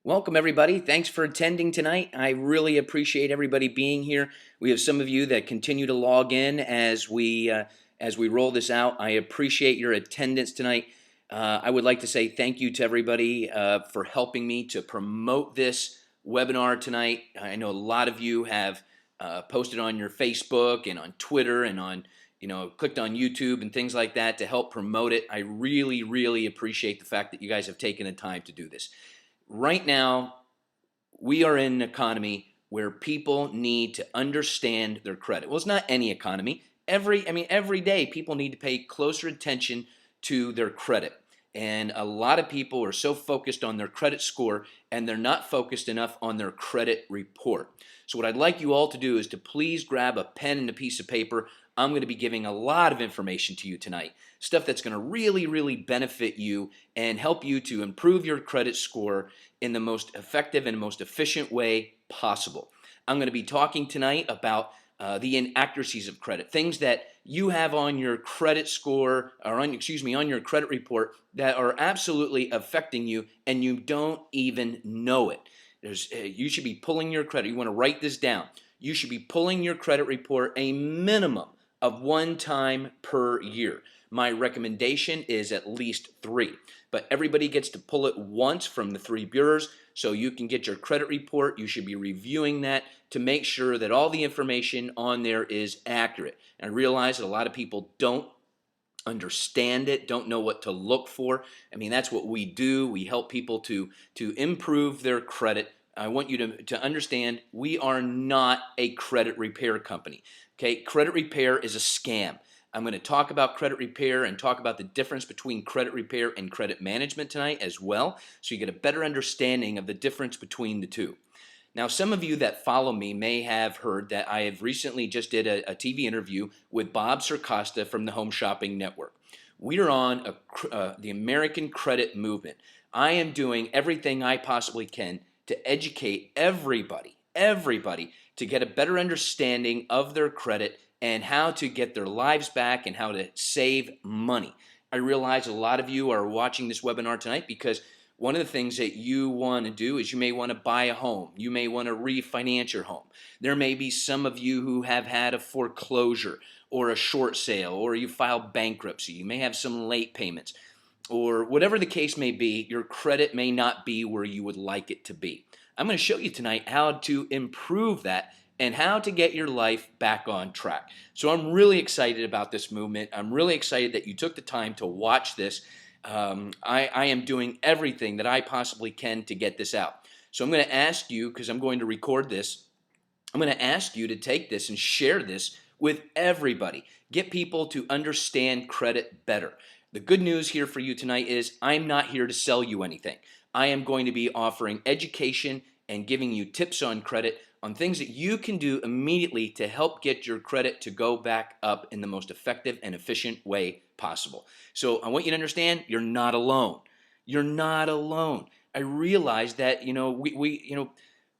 Welcome, everybody. Thanks for attending tonight. I really appreciate everybody being here. We have some of you that continue to log in as we roll this out. I appreciate your attendance tonight. I would like to say thank you to everybody for helping me to promote this webinar tonight. I know a lot of you have posted on your Facebook and on Twitter and on clicked on YouTube and things like that to help promote it. I really appreciate the fact that you guys have taken the time to do this. Right now, we are in an economy where people need to understand their credit. Well, it's not any economy. Every day people need to pay closer attention to their credit. And a lot of people are so focused on their credit score and they're not focused enough on their credit report. So what I'd like you all to do is to please grab a pen and a piece of paper. I'm going to be giving a lot of information to you tonight, stuff that's going to really benefit you and help you to improve your credit score in the most effective and most efficient way possible. I'm going to be talking tonight about the inaccuracies of credit, things that you have on your credit score or on your credit report that are absolutely affecting you and you don't even know it. You should be pulling your credit. You want to write this down. You should be pulling your credit report a minimum of 1 time per year. My recommendation is at least 3, but everybody gets to pull it once from the 3 bureaus so you can get your credit report. You should be reviewing that to make sure that all the information on there is accurate. And I realize that a lot of people don't understand it, don't know what to look for. That's what we do. We help people to improve their credit. I want you to understand we are not a credit repair company. Okay, credit repair is a scam. I'm going to talk about credit repair and talk about the difference between credit repair and credit management tonight as well, so you get a better understanding of the difference between the two. Now, some of you that follow me may have heard that I have recently just did a TV interview with Bob Circosta from the Home Shopping Network. We are on the American credit movement. I am doing everything I possibly can to educate everybody to get a better understanding of their credit and how to get their lives back and how to save money. I realize a lot of you are watching this webinar tonight because one of the things that you want to do is you may want to buy a home. You may want to refinance your home. There may be some of you who have had a foreclosure or a short sale, or you filed bankruptcy. You may have some late payments, or whatever the case may be, your credit may not be where you would like it to be. I'm going to show you tonight how to improve that and how to get your life back on track. So I'm really excited about this movement. I'm really excited that you took the time to watch this. I am doing everything that I possibly can to get this out. So I'm going to ask you, because I'm going to record this, I'm going to ask you to take this and share this with everybody. Get people to understand credit better. The good news here for you tonight is I'm not here to sell you anything. I am going to be offering education and giving you tips on credit, on things that you can do immediately to help get your credit to go back up in the most effective and efficient way possible. So I want you to understand you're not alone. You're not alone. I realize that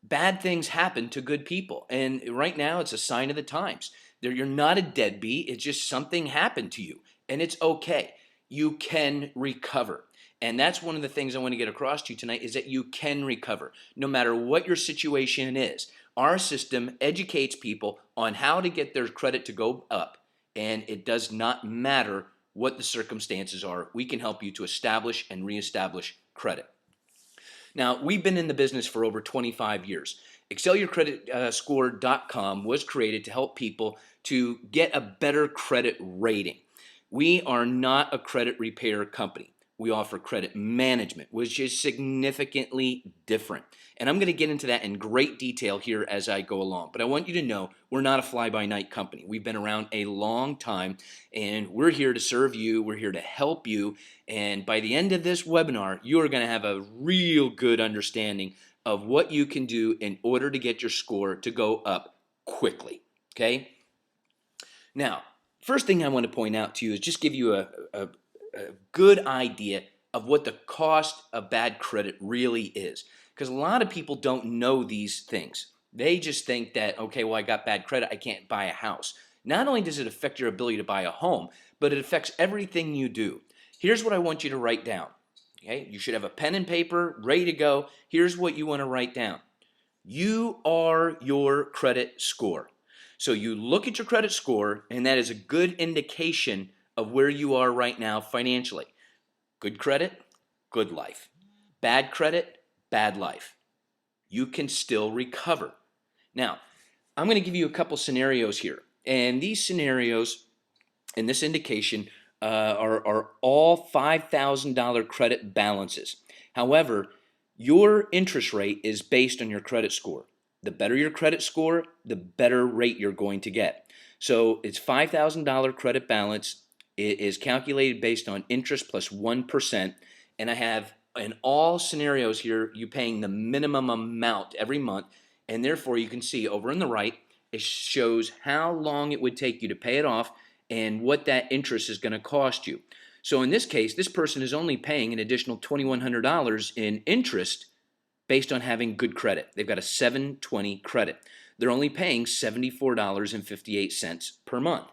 bad things happen to good people, and right now it's a sign of the times. You're not a deadbeat. It's just something happened to you, and it's okay. You can recover. And that's one of the things I want to get across to you tonight is that you can recover no matter what your situation is. Our system educates people on how to get their credit to go up, and it does not matter what the circumstances are. We can help you to establish and reestablish credit. Now, we've been in the business for over 25 years. ExcelYourCreditScore.com was created to help people to get a better credit rating. We are not a credit repair company. We offer credit management, which is significantly different. And I'm going to get into that in great detail here as I go along. But I want you to know we're not a fly-by-night company. We've been around a long time, and we're here to serve you. We're here to help you. And by the end of this webinar, you are going to have a real good understanding of what you can do in order to get your score to go up quickly. Okay? Now, first thing I want to point out to you is just give you a good idea of what the cost of bad credit really is, because a lot of people don't know these things. They just think that, okay, well, I got bad credit, I can't buy a house. Not only does it affect your ability to buy a home, but it affects everything you do. Here's what I want you to write down. Okay, you should have a pen and paper ready to go. Here's what you want to write down. You are your credit score. So you look at your credit score, and that is a good indication of where you are right now financially. Good credit, good life. Bad credit, bad life. You can still recover. Now, I'm going to give you a couple scenarios here. And these scenarios in this indication are all $5,000 credit balances. However, your interest rate is based on your credit score. The better your credit score, the better rate you're going to get. So it's $5,000 credit balance. It is calculated based on interest plus 1%. And I have in all scenarios here, you paying the minimum amount every month. And therefore, you can see over on the right, it shows how long it would take you to pay it off and what that interest is going to cost you. So in this case, this person is only paying an additional $2,100 in interest based on having good credit. They've got a 720 credit. They're only paying $74.58 per month.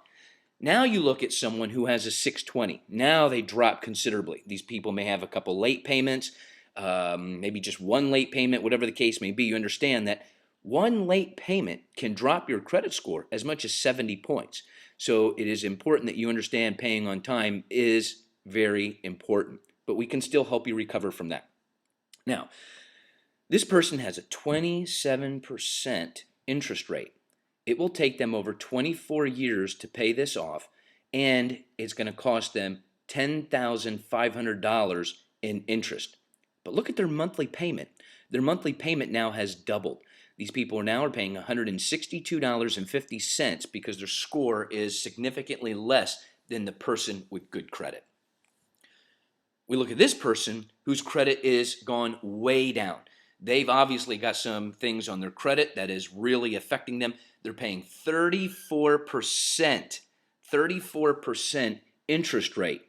Now you look at someone who has a 620. Now they drop considerably. These people may have a couple late payments, maybe just one late payment, whatever the case may be. You understand that one late payment can drop your credit score as much as 70 points. So it is important that you understand paying on time is very important, but we can still help you recover from that. Now, this person has a 27% interest rate. It will take them over 24 years to pay this off, and it's going to cost them $10,500 in interest. But look at their monthly payment. Their monthly payment now has doubled. These people are paying $162.50 because their score is significantly less than the person with good credit. We look at this person whose credit is gone way down. They've obviously got some things on their credit that is really affecting them. They're paying 34% interest rate,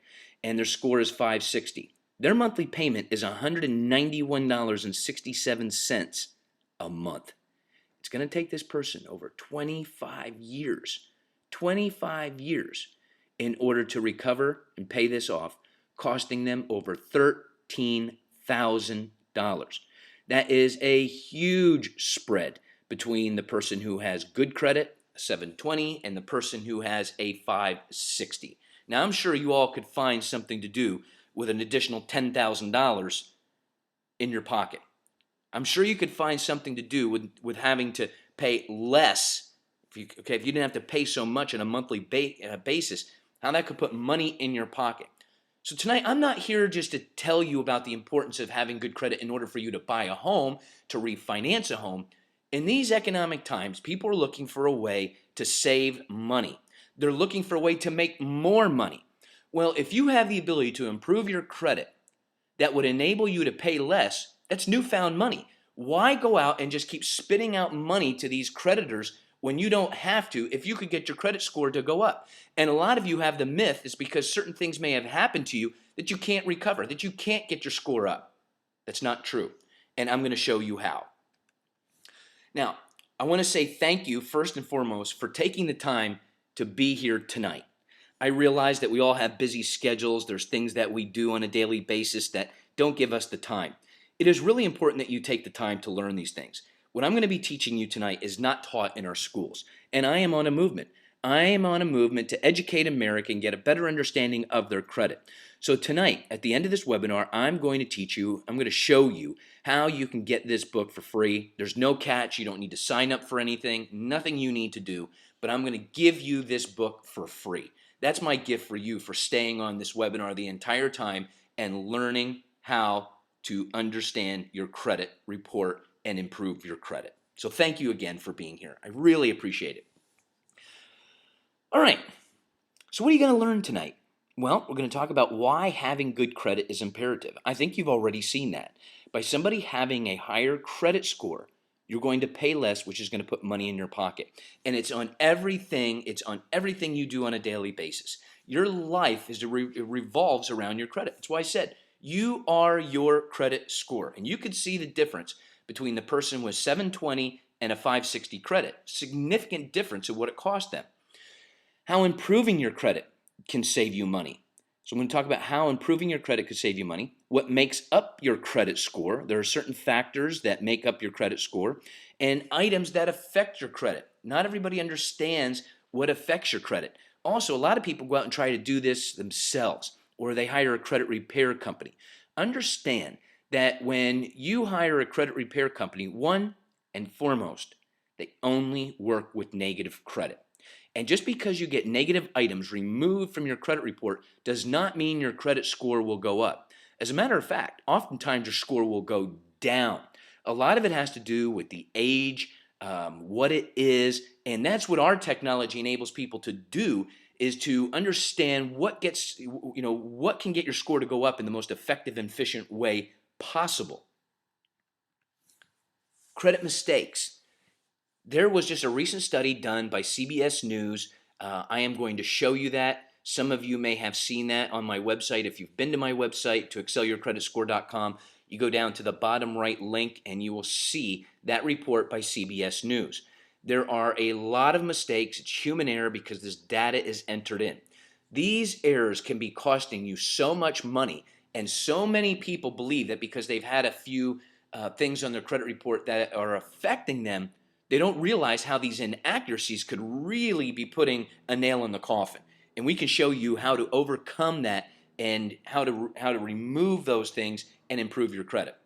and their score is 560. Their monthly payment is $191.67 a month. It's going to take this person over 25 years in order to recover and pay this off, costing them over $13,000. That is a huge spread between the person who has good credit, a 720, and the person who has a 560. Now, I'm sure you all could find something to do with an additional $10,000 in your pocket. I'm sure you could find something to do with having to pay less. If you didn't have to pay so much on a monthly basis, how that could put money in your pocket. So tonight, I'm not here just to tell you about the importance of having good credit in order for you to buy a home, to refinance a home. In these economic times, people are looking for a way to save money. They're looking for a way to make more money. Well, if you have the ability to improve your credit that would enable you to pay less, that's newfound money. Why go out and just keep spitting out money to these creditors when you don't have to if you could get your credit score to go up? And a lot of you have the myth is because certain things may have happened to you that you can't recover, that you can't get your score up. That's not true. And I'm going to show you how. Now, I want to say thank you first and foremost for taking the time to be here tonight. I realize that we all have busy schedules. There's things that we do on a daily basis that don't give us the time. It is really important that you take the time to learn these things. What I'm going to be teaching you tonight is not taught in our schools, and I am on a movement. I am on a movement to educate America and get a better understanding of their credit. So tonight, at the end of this webinar, I'm going to show you how you can get this book for free. There's no catch. You don't need to sign up for anything, nothing you need to do, but I'm going to give you this book for free. That's my gift for you for staying on this webinar the entire time and learning how to understand your credit report and improve your credit. So thank you again for being here. I really appreciate it. All right, so what are you going to learn tonight? Well, we're going to talk about why having good credit is imperative. I think you've already seen that. By somebody having a higher credit score, you're going to pay less, which is going to put money in your pocket. And it's on everything you do on a daily basis. Your life revolves around your credit. That's why I said you are your credit score. And you could see the difference between the person with 720 and a 560 credit. Significant difference in what it cost them. How improving your credit can save you money. So I'm going to talk about how improving your credit could save you money, what makes up your credit score. There are certain factors that make up your credit score, and items that affect your credit. Not everybody understands what affects your credit. Also, a lot of people go out and try to do this themselves, or they hire a credit repair company. Understand that when you hire a credit repair company, one and foremost, they only work with negative credit. And just because you get negative items removed from your credit report does not mean your credit score will go up. As a matter of fact, oftentimes your score will go down. A lot of it has to do with the age, what it is, and that's what our technology enables people to do, is to understand what what can get your score to go up in the most effective and efficient way possible. Credit mistakes. There was just a recent study done by CBS News. I am going to show you that. Some of you may have seen that on my website. If you've been to my website, to excelyourcreditscore.com, you go down to the bottom right link and you will see that report by CBS News. There are a lot of mistakes. It's human error because this data is entered in. These errors can be costing you so much money, and so many people believe that because they've had a few things on their credit report that are affecting them, they don't realize how these inaccuracies could really be putting a nail in the coffin. And we can show you how to overcome that and how to remove those things and improve your credit.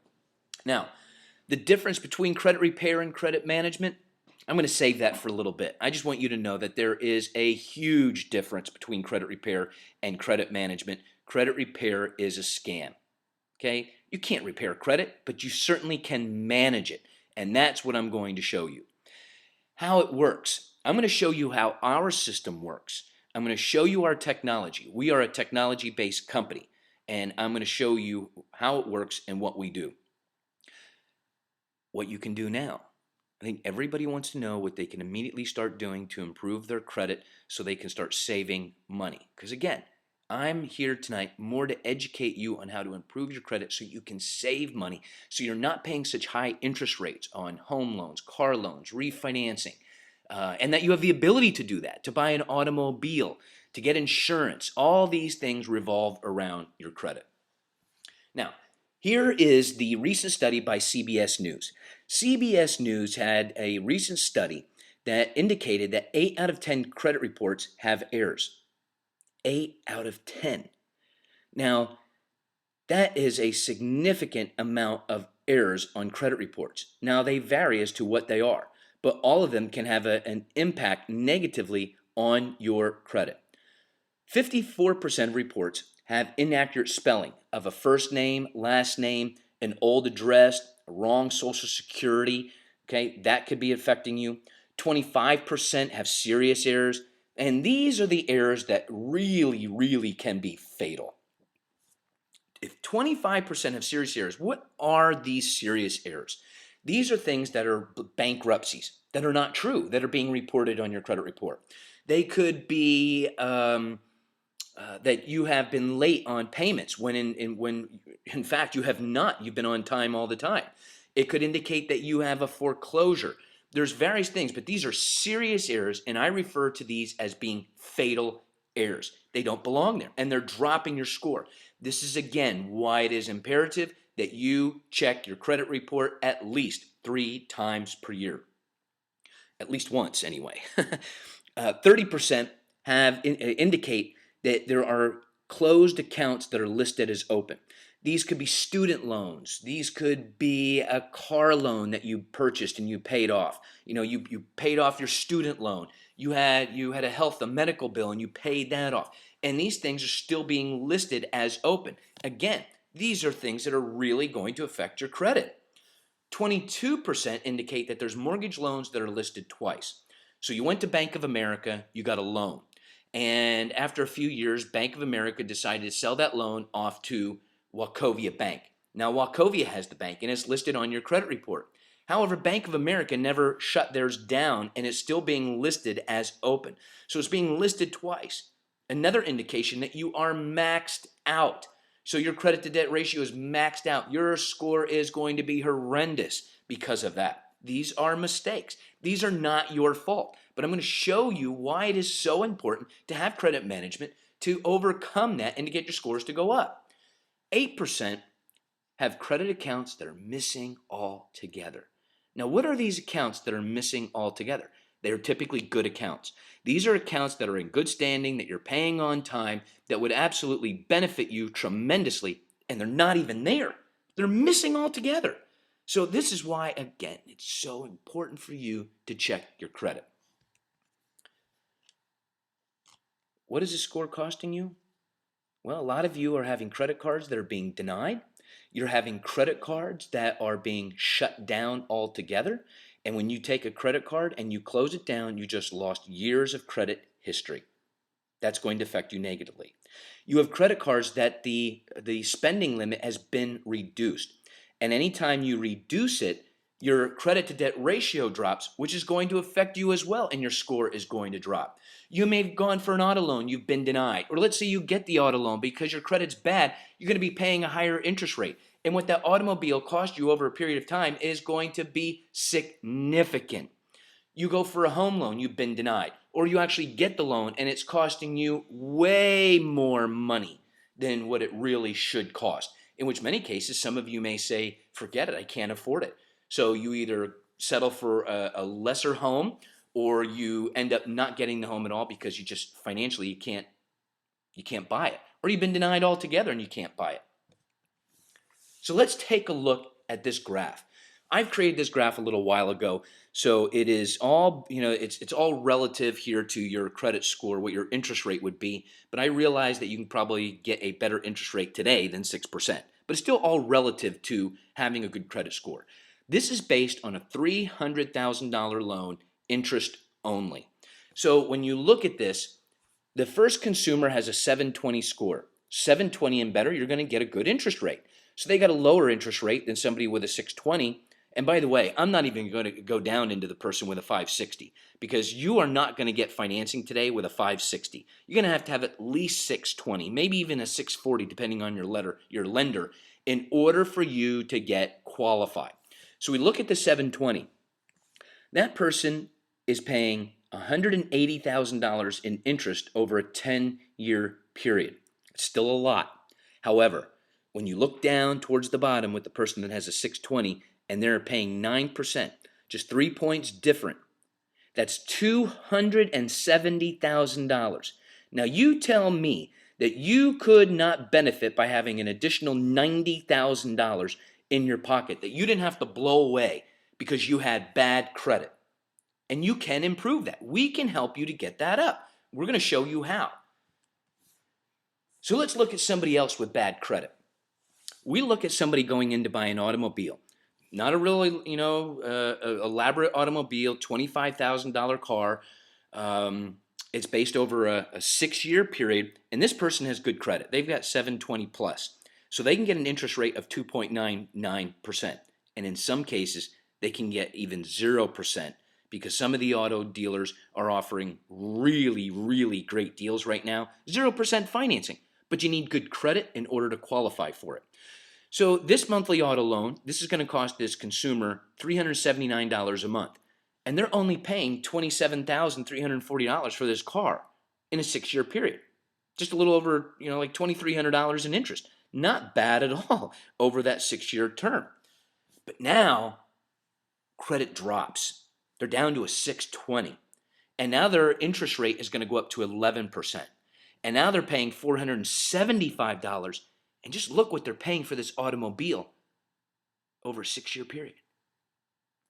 Now, the difference between credit repair and credit management, I'm going to save that for a little bit. I just want you to know that there is a huge difference between credit repair and credit management. Credit repair is a scam. Okay? You can't repair credit, but you certainly can manage it. And that's what I'm going to show you. How it works. I'm going to show you how our system works. I'm going to show you our technology. We are a technology-based company, and I'm going to show you how it works and what we do. What you can do now. I think everybody wants to know what they can immediately start doing to improve their credit so they can start saving money. Because again, I'm here tonight more to educate you on how to improve your credit so you can save money, so you're not paying such high interest rates on home loans, car loans, refinancing, and that you have the ability to do that, to buy an automobile, to get insurance. All these things revolve around your credit. Now, here is the recent study by CBS News. CBS News had a recent study that indicated that 8 out of 10 credit reports have errors. 8 out of 10. Now, that is a significant amount of errors on credit reports. Now, they vary as to what they are, but all of them can have an impact negatively on your credit. 54% of reports have inaccurate spelling of a first name, last name, an old address, a wrong social security. Okay, that could be affecting you. 25% have serious errors. And these are the errors that really can be fatal. If 25% have serious errors, what are these serious errors? These are things that are bankruptcies, that are not true, that are being reported on your credit report. They could be that you have been late on payments when in fact you have not. You've been on time all the time. It could indicate that you have a foreclosure. There's various things, but these are serious errors, and I refer to these as being fatal errors. They don't belong there, and they're dropping your score. This is, again, why it is imperative that you check your credit report at least 3 times per year. At least once, anyway. 30% indicate that there are closed accounts that are listed as open. These could be student loans. These could be a car loan that you purchased and you paid off. You paid off your student loan. You had a medical bill and you paid that off. And these things are still being listed as open. Again, these are things that are really going to affect your credit. 22% indicate that there's mortgage loans that are listed twice. So you went to Bank of America, you got a loan. And after a few years, Bank of America decided to sell that loan off to Wachovia Bank. Now, Wachovia has the bank and it's listed on your credit report. However, Bank of America never shut theirs down and it's still being listed as open. So it's being listed twice. Another indication that you are maxed out. So your credit to debt ratio is maxed out. Your score is going to be horrendous because of that. These are mistakes. These are not your fault. But I'm going to show you why it is so important to have credit management to overcome that and to get your scores to go up. 8% have credit accounts that are missing altogether. Now, what are these accounts that are missing altogether? They're typically good accounts. These are accounts that are in good standing, that you're paying on time, that would absolutely benefit you tremendously, and they're not even there. They're missing altogether. So this is why, again, it's so important for you to check your credit. What is a score costing you? Well, a lot of you are having credit cards that are being denied. You're having credit cards that are being shut down altogether. And when you take a credit card and you close it down, you just lost years of credit history. That's going to affect you negatively. You have credit cards that the spending limit has been reduced. And anytime you reduce it, your credit to debt ratio drops, which is going to affect you as well, and your score is going to drop. You may have gone for an auto loan, you've been denied. Or let's say you get the auto loan because your credit's bad, you're going to be paying a higher interest rate. And what that automobile cost you over a period of time is going to be significant. You go for a home loan, you've been denied. Or you actually get the loan and it's costing you way more money than what it really should cost. In which many cases, some of you may say, forget it, I can't afford it. So you either settle for a lesser home, or you end up not getting the home at all because you just financially you can't buy it. Or you've been denied altogether and you can't buy it. So let's take a look at this graph. I've created this graph a little while ago, so it is all, it's all relative here to your credit score, what your interest rate would be, but I realize that you can probably get a better interest rate today than 6%, but it's still all relative to having a good credit score. This is based on a $300,000 loan, interest only. So when you look at this, the first consumer has a 720 score. 720 and better, you're going to get a good interest rate. So they got a lower interest rate than somebody with a 620. And by the way, I'm not even going to go down into the person with a 560, because you are not going to get financing today with a 560. You're going to have at least 620, maybe even a 640, depending on your lender, in order for you to get qualified. So we look at the 720. That person is paying $180,000 in interest over a 10-year period. It's still a lot. However, when you look down towards the bottom with the person that has a 620 and they're paying 9%, just 3 points different, that's $270,000. Now you tell me that you could not benefit by having an additional $90,000 in your pocket that you didn't have to blow away because you had bad credit. And you can improve that. We can help you to get that up. We're going to show you how. So let's look at somebody else with bad credit. We look at somebody going in to buy an automobile. Not a really, elaborate automobile, $25,000 car. It's based over a 6-year period, and this person has good credit. They've got 720 plus. So they can get an interest rate of 2.99%. And in some cases, they can get even 0%, because some of the auto dealers are offering really, really great deals right now. 0% financing, but you need good credit in order to qualify for it. So this monthly auto loan, this is going to cost this consumer $379 a month. And they're only paying $27,340 for this car in a 6-year period. Just a little over, like $2,300 in interest. Not bad at all over that 6-year term. But now credit drops. They're down to a 620. And now their interest rate is going to go up to 11%. And now they're paying $475. And just look what they're paying for this automobile over a 6-year period.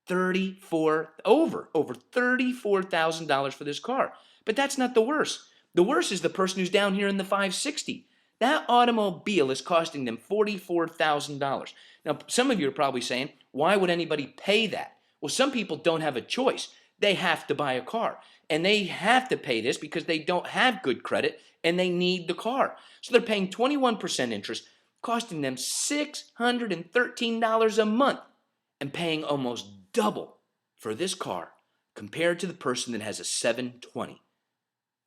Over $34,000 for this car. But that's not the worst. The worst is the person who's down here in the 560. That automobile is costing them $44,000. Now, some of you are probably saying, why would anybody pay that? Well, some people don't have a choice. They have to buy a car. And they have to pay this because they don't have good credit and they need the car. So they're paying 21% interest, costing them $613 a month, and paying almost double for this car compared to the person that has a 720.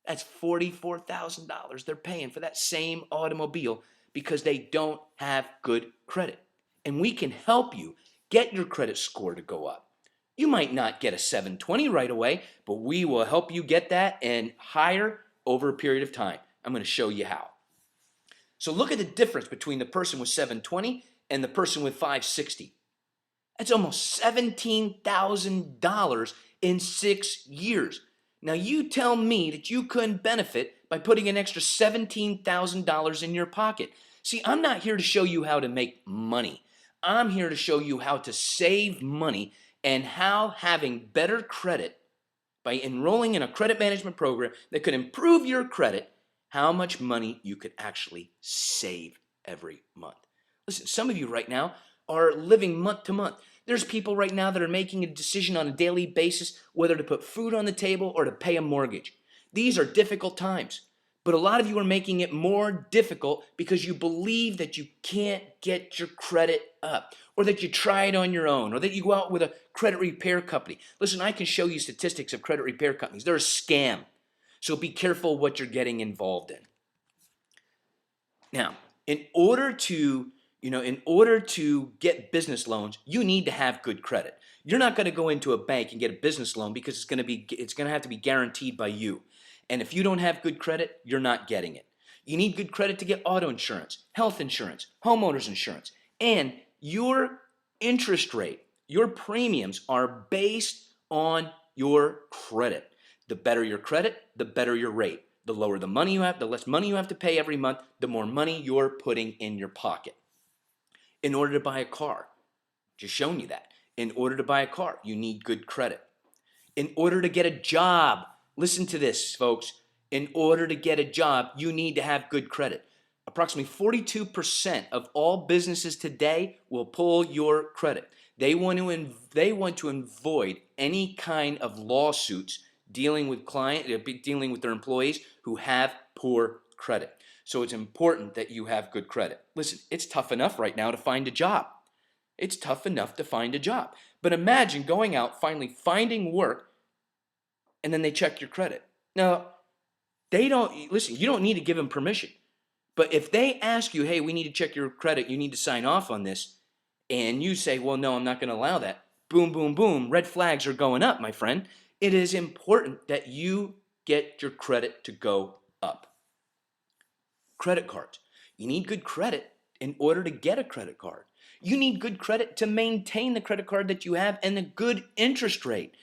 That's $44,000 they're paying for that same automobile because they don't have good credit. And we can help you get your credit score to go up. You might not get a 720 right away, but we will help you get that and higher over a period of time. I'm going to show you how. So look at the difference between the person with 720 and the person with 560. That's almost $17,000 in 6 years. Now you tell me that you couldn't benefit by putting an extra $17,000 in your pocket. See, I'm not here to show you how to make money. I'm here to show you how to save money and how having better credit by enrolling in a credit management program that could improve your credit, how much money you could actually save every month. Listen, some of you right now are living month to month. There's people right now that are making a decision on a daily basis whether to put food on the table or to pay a mortgage. These are difficult times. But a lot of you are making it more difficult because you believe that you can't get your credit up, or that you try it on your own, or that you go out with a credit repair company. Listen, I can show you statistics of credit repair companies. They're a scam. So be careful what you're getting involved in. Now, in order to get business loans, you need to have good credit. You're not going to go into a bank and get a business loan because it's going to have to be guaranteed by you. And if you don't have good credit, you're not getting it. You need good credit to get auto insurance, health insurance, homeowners insurance, and your interest rate, your premiums are based on your credit. The better your credit, the better your rate. The lower the money you have, the less money you have to pay every month, the more money you're putting in your pocket. In order to buy a car, just showing you that. In order to buy a car, you need good credit. In order to get a job, listen to this, folks. In order to get a job, you need to have good credit. Approximately 42% of all businesses today will pull your credit. They want to avoid any kind of lawsuits dealing with their employees who have poor credit. So it's important that you have good credit. Listen, it's tough enough right now to find a job. It's tough enough to find a job. But imagine going out, finally finding work, and then they check your credit. Now, you don't need to give them permission. But if they ask you, hey, we need to check your credit, you need to sign off on this, and you say, well, no, I'm not going to allow that, boom, boom, boom, red flags are going up, my friend. It is important that you get your credit to go up. Credit cards. You need good credit in order to get a credit card. You need good credit to maintain the credit card that you have and a good interest rate.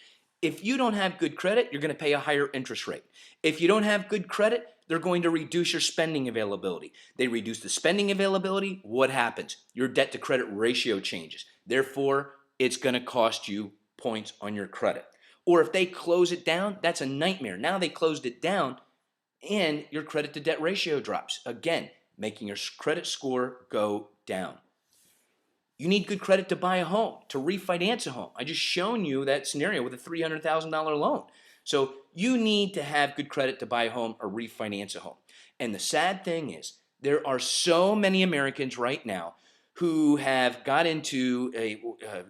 If you don't have good credit, you're going to pay a higher interest rate. If you don't have good credit, they're going to reduce your spending availability. They reduce the spending availability, what happens? Your debt to credit ratio changes. Therefore, it's going to cost you points on your credit. Or if they close it down, that's a nightmare. Now they closed it down and your credit to debt ratio drops. Again, making your credit score go down. You need good credit to buy a home, to refinance a home. I just shown you that scenario with a $300,000 loan. So you need to have good credit to buy a home or refinance a home. And the sad thing is, there are so many Americans right now who have got into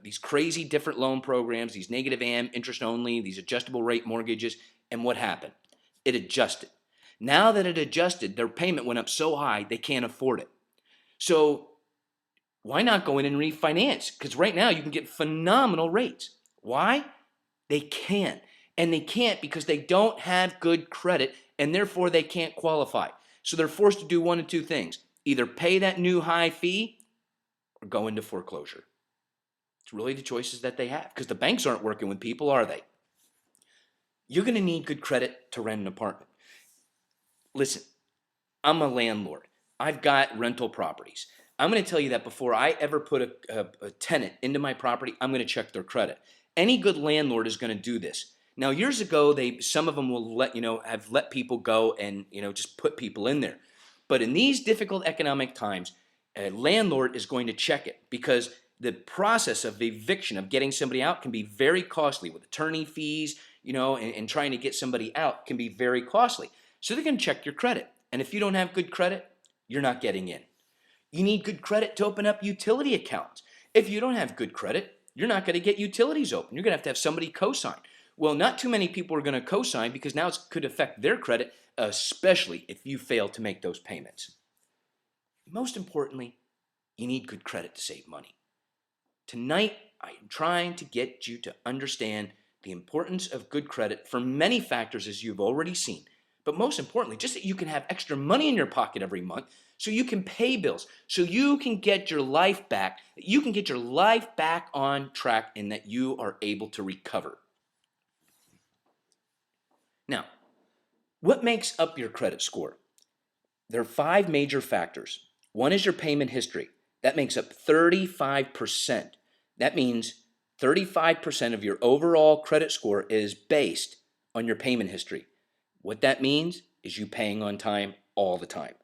these crazy different loan programs, these negative AM, interest only, these adjustable rate mortgages, and what happened? It adjusted. Now that it adjusted, their payment went up so high they can't afford it. So why not go in and refinance? Because right now you can get phenomenal rates. Why? They can't. And they can't because they don't have good credit, and therefore they can't qualify. So they're forced to do one of two things. Either pay that new high fee or go into foreclosure. It's really the choices that they have because the banks aren't working with people, are they? You're going to need good credit to rent an apartment. Listen, I'm a landlord. I've got rental properties. I'm going to tell you that before I ever put a tenant into my property, I'm going to check their credit. Any good landlord is going to do this. Now, years ago, some of them will have let people go and just put people in there. But in these difficult economic times, a landlord is going to check it because the process of eviction, of getting somebody out, can be very costly with attorney fees, and trying to get somebody out can be very costly. So they're going to check your credit. And if you don't have good credit, you're not getting in. You need good credit to open up utility accounts. If you don't have good credit, you're not going to get utilities open. You're going to have somebody co-sign. Well, not too many people are going to co-sign because now it could affect their credit, especially if you fail to make those payments. Most importantly, you need good credit to save money. Tonight, I am trying to get you to understand the importance of good credit for many factors, as you've already seen. But most importantly, just that you can have extra money in your pocket every month so you can pay bills, so you can get your life back, you can get your life back on track and that you are able to recover. Now, what makes up your credit score? There are 5 major factors. One is your payment history. That makes up 35%. That means 35% of your overall credit score is based on your payment history. What that means is you paying on time all the time.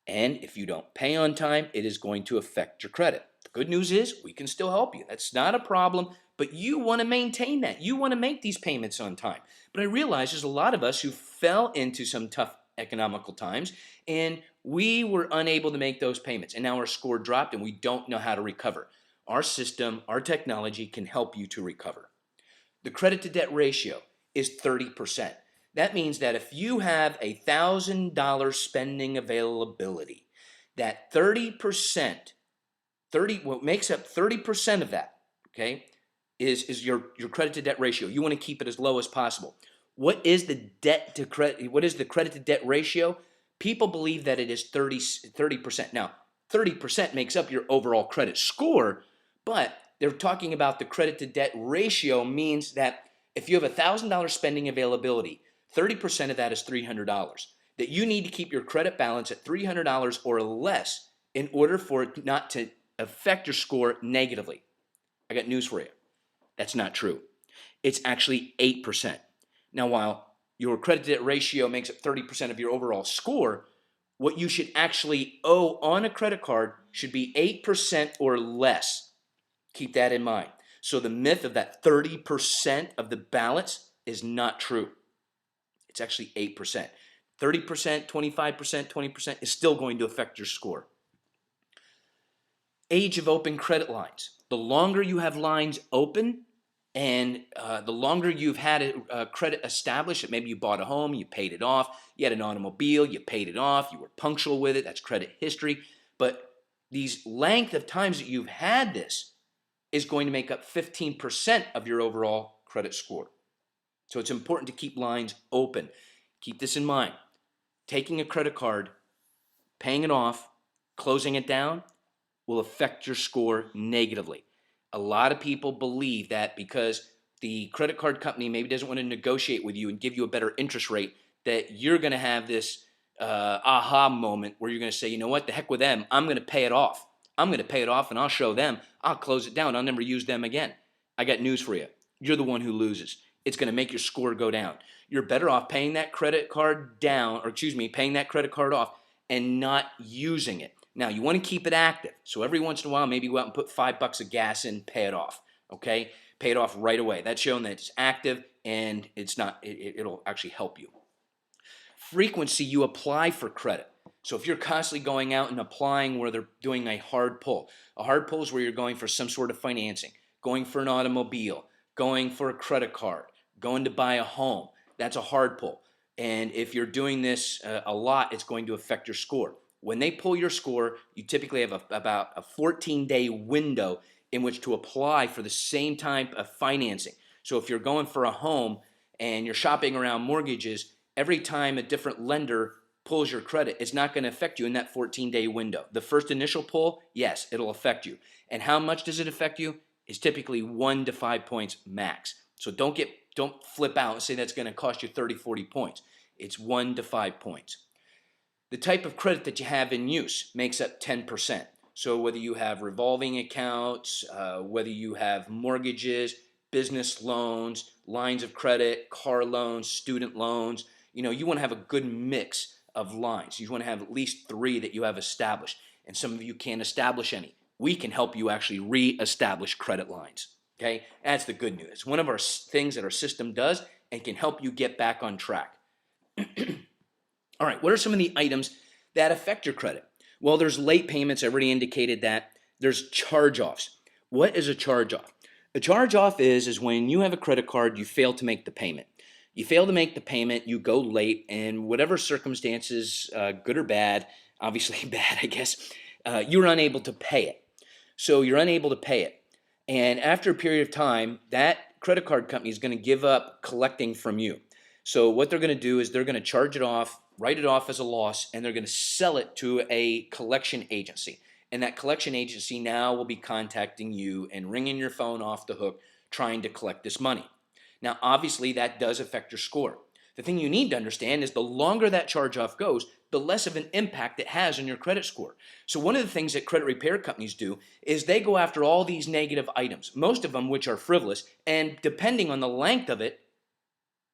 And if you don't pay on time, it is going to affect your credit. The good news is we can still help you. That's not a problem, but you want to maintain that. You want to make these payments on time. But I realize there's a lot of us who fell into some tough economical times and we were unable to make those payments. And now our score dropped and we don't know how to recover. Our system, our technology can help you to recover. The credit to debt ratio is 30%. That means that if you have $1,000 spending availability, that 30%, what makes up 30% of that, okay, is your credit to debt ratio. You want to keep it as low as possible. What is the debt to credit? What is the credit to debt ratio? People believe that it is 30%. Now, 30% makes up your overall credit score, but they're talking about the credit to debt ratio means that if you have $1,000 spending availability, 30% of that is $300. That you need to keep your credit balance at $300 or less in order for it not to affect your score negatively. I got news for you. That's not true. It's actually 8%. Now, while your credit to debt ratio makes up 30% of your overall score, what you should actually owe on a credit card should be 8% or less. Keep that in mind. So the myth of that 30% of the balance is not true. It's actually 8%. 30%, 25%, 20% is still going to affect your score. Age of open credit lines. The longer you have lines open and the longer you've had a credit established, maybe you bought a home, you paid it off, you had an automobile, you paid it off, you were punctual with it, that's credit history. But these length of times that you've had this is going to make up 15% of your overall credit score. So it's important to keep lines open. Keep this in mind. Taking a credit card, paying it off, closing it down will affect your score negatively. A lot of people believe that because the credit card company maybe doesn't want to negotiate with you and give you a better interest rate, that you're going to have this aha moment where you're going to say, you know what, the heck with them, I'm going to pay it off. I'm going to pay it off and I'll show them. I'll close it down. I'll never use them again. I got news for you. You're the one who loses. It's going to make your score go down. You're better off paying that credit card down, or paying that credit card off and not using it. Now, you want to keep it active. So every once in a while, maybe go out and put $5 of gas in, pay it off. Okay? Pay it off right away. That's showing that it's active and it'll actually help you. Frequency you apply for credit. So if you're constantly going out and applying where they're doing a hard pull is where you're going for some sort of financing, going for an automobile, going for a credit card, going to buy a home. That's a hard pull. And if you're doing this a lot, it's going to affect your score. When they pull your score, you typically have about a 14-day window in which to apply for the same type of financing. So if you're going for a home and you're shopping around mortgages, every time a different lender pulls your credit, it's not going to affect you in that 14-day window. The first initial pull, yes, it'll affect you. And how much does it affect you? It's typically 1 to 5 points max. So don't flip out and say that's going to cost you 30, 40 points. It's 1 to 5 points. The type of credit that you have in use makes up 10%. So whether you have revolving accounts, whether you have mortgages, business loans, lines of credit, car loans, student loans, you want to have a good mix of lines. You want to have at least 3 that you have established. And some of you can't establish any. We can help you actually re-establish credit lines. Okay, that's the good news. It's one of our things that our system does and can help you get back on track. All right, what are some of the items that affect your credit? Well, there's late payments. I already indicated that. There's charge-offs. What is a charge-off? A charge-off is when you have a credit card, you fail to make the payment. You fail to make the payment, you go late, and whatever circumstances, good or bad, obviously bad, I guess, you're unable to pay it. So you're unable to pay it. And after a period of time, that credit card company is going to give up collecting from you. So what they're going to do is they're going to charge it off, write it off as a loss, and they're going to sell it to a collection agency. And that collection agency now will be contacting you and ringing your phone off the hook trying to collect this money. Now, obviously, that does affect your score. The thing you need to understand is the longer that charge off goes, the less of an impact it has on your credit score. So one of the things that credit repair companies do is they go after all these negative items, most of them which are frivolous, and depending on the length of it,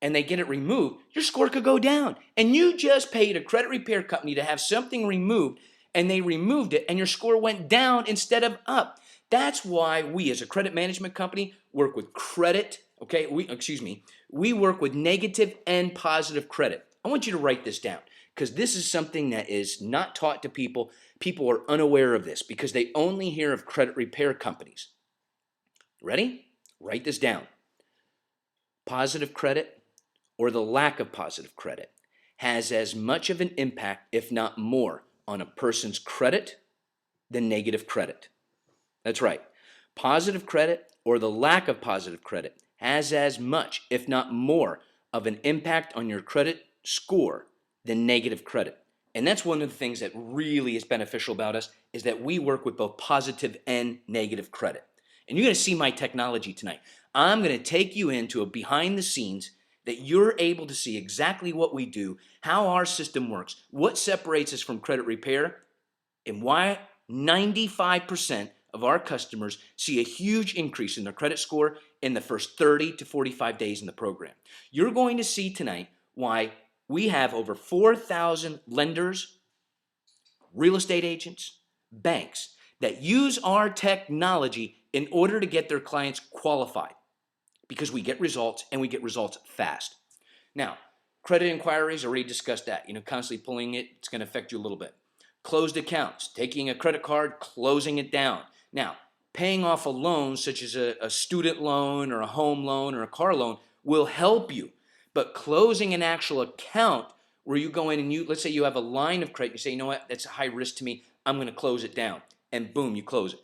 and they get it removed, your score could go down. And you just paid a credit repair company to have something removed, and they removed it, and your score went down instead of up. That's why we, as a credit management company, work with credit. Okay, we work with negative and positive credit. I want you to write this down because this is something that is not taught to people. People are unaware of this because they only hear of credit repair companies. Ready? Write this down. Positive credit, or the lack of positive credit, has as much of an impact, if not more, on a person's credit than negative credit. That's right. Positive credit or the lack of positive credit has as much, if not more, of an impact on your credit score than negative credit. And that's one of the things that really is beneficial about us is that we work with both positive and negative credit. And you're going to see my technology tonight. I'm going to take you into a behind the scenes that you're able to see exactly what we do, how our system works, what separates us from credit repair, and why 95% of our customers see a huge increase in their credit score in the first 30 to 45 days in the program. You're going to see tonight why we have over 4,000 lenders, real estate agents, banks that use our technology in order to get their clients qualified because we get results and we get results fast. Now, credit inquiries, already discussed that. Constantly pulling it, it's going to affect you a little bit. Closed accounts, taking a credit card, closing it down. Now, paying off a loan such as a student loan or a home loan or a car loan will help you. But closing an actual account where you go in and let's say you have a line of credit, you say, you know what, that's a high risk to me, I'm going to close it down. And boom, you close it.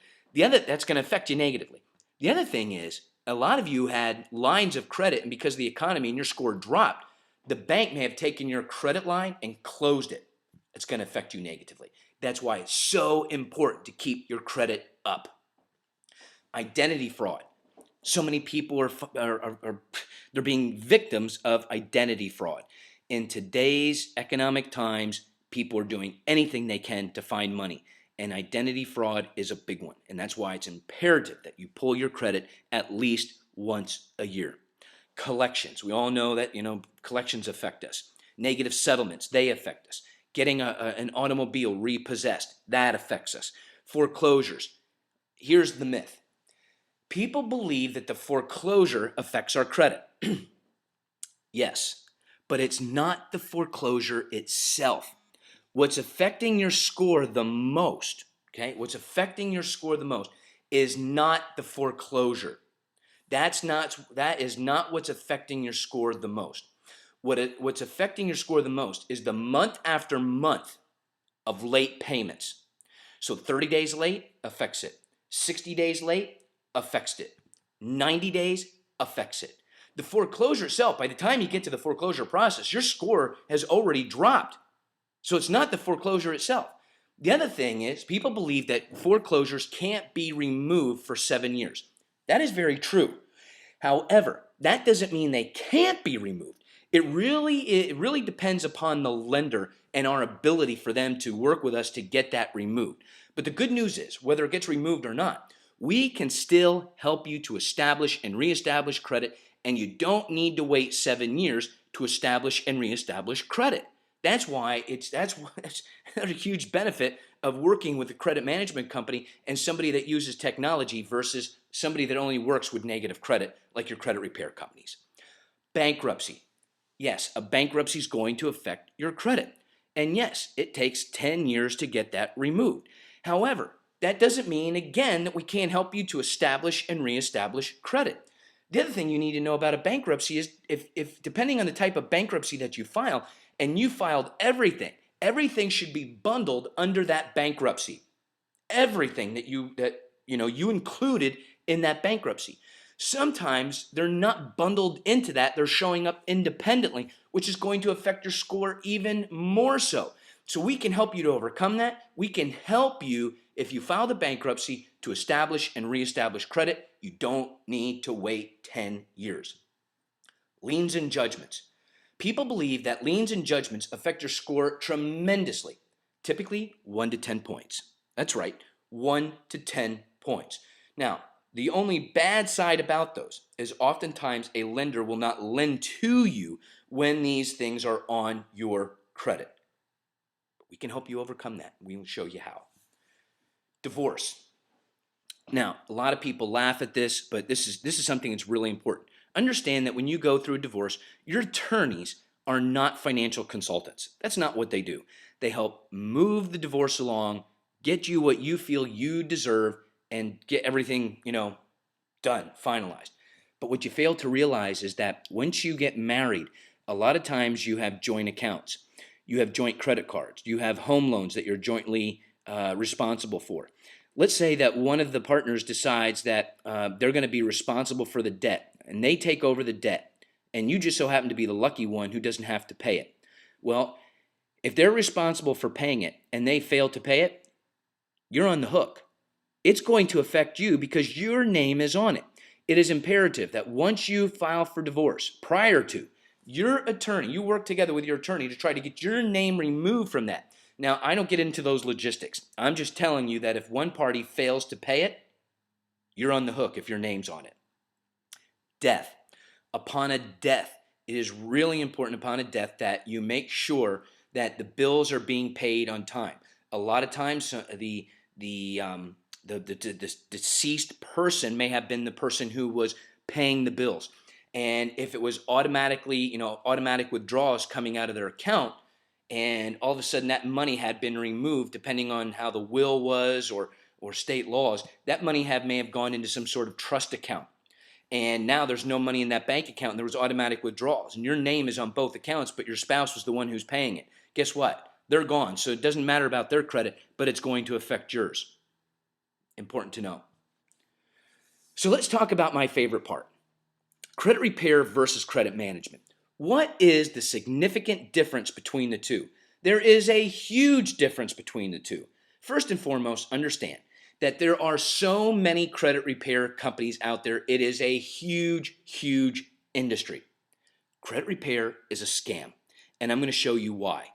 That's going to affect you negatively. The other thing is, a lot of you had lines of credit, and because of the economy and your score dropped, the bank may have taken your credit line and closed it. It's going to affect you negatively. That's why it's so important to keep your credit up. Identity fraud. So many people they're being victims of identity fraud. In today's economic times, people are doing anything they can to find money. And identity fraud is a big one. And that's why it's imperative that you pull your credit at least once a year. Collections. We all know that, collections affect us. Negative settlements, they affect us. Getting an automobile repossessed, that affects us. Foreclosures. Here's the myth. People believe that the foreclosure affects our credit. Yes, but it's not the foreclosure itself. What's affecting your score the most, okay? What's affecting your score the most is not the foreclosure. That is not what's affecting your score the most. What's affecting your score the most is the month after month of late payments. So 30 days late affects it. 60 days late affects it. 90 days affects it. The foreclosure itself, by the time you get to the foreclosure process, your score has already dropped. So it's not the foreclosure itself. The other thing is people believe that foreclosures can't be removed for 7 years. That is very true. However, that doesn't mean they can't be removed. It really depends upon the lender and our ability for them to work with us to get that removed. But the good news is, whether it gets removed or not, we can still help you to establish and reestablish credit, and you don't need to wait 7 years to establish and reestablish credit. That's why that's a huge benefit of working with a credit management company and somebody that uses technology versus somebody that only works with negative credit like your credit repair companies. Bankruptcy. Yes, a bankruptcy is going to affect your credit. And yes, it takes 10 years to get that removed. However, that doesn't mean, again, that we can't help you to establish and reestablish credit. The other thing you need to know about a bankruptcy is if depending on the type of bankruptcy that you file, and you filed everything should be bundled under that bankruptcy. Everything that you included in that bankruptcy. Sometimes they're not bundled into that. They're showing up independently, which is going to affect your score even more so. So we can help you to overcome that. We can help you if you file the bankruptcy to establish and reestablish credit. You don't need to wait 10 years. Liens and judgments. People believe that liens and judgments affect your score tremendously, typically 1 to 10 points. That's right, 1 to 10 points. Now, the only bad side about those is oftentimes a lender will not lend to you when these things are on your credit. We can help you overcome that. We will show you how. Divorce. Now, a lot of people laugh at this, but this is something that's really important. Understand that when you go through a divorce, your attorneys are not financial consultants. That's not what they do. They help move the divorce along, get you what you feel you deserve, and get everything, done, finalized. But what you fail to realize is that once you get married, a lot of times you have joint accounts. You have joint credit cards. You have home loans that you're jointly responsible for. Let's say that one of the partners decides that they're going to be responsible for the debt, and they take over the debt, and you just so happen to be the lucky one who doesn't have to pay it. Well, if they're responsible for paying it and they fail to pay it, you're on the hook. It's going to affect you because your name is on it. It is imperative that once you file for divorce, prior to, your attorney, you work together with your attorney to try to get your name removed from that. Now, I don't get into those logistics. I'm just telling you that if one party fails to pay it, you're on the hook if your name's on it. Death. Upon a death, it is really important upon a death that you make sure that the bills are being paid on time. A lot of times, the deceased person may have been the person who was paying the bills. And if it was automatically, automatic withdrawals coming out of their account, and all of a sudden that money had been removed, depending on how the will was or state laws, that money may have gone into some sort of trust account. And now there's no money in that bank account, and there was automatic withdrawals. And your name is on both accounts, but your spouse was the one who's paying it. Guess what? They're gone. So it doesn't matter about their credit, but it's going to affect yours. Important to know. So let's talk about my favorite part. Credit repair versus credit management. What is the significant difference between the two? There is a huge difference between the two. First and foremost, understand that there are so many credit repair companies out there. It is a huge, huge industry. Credit repair is a scam, and I'm going to show you why.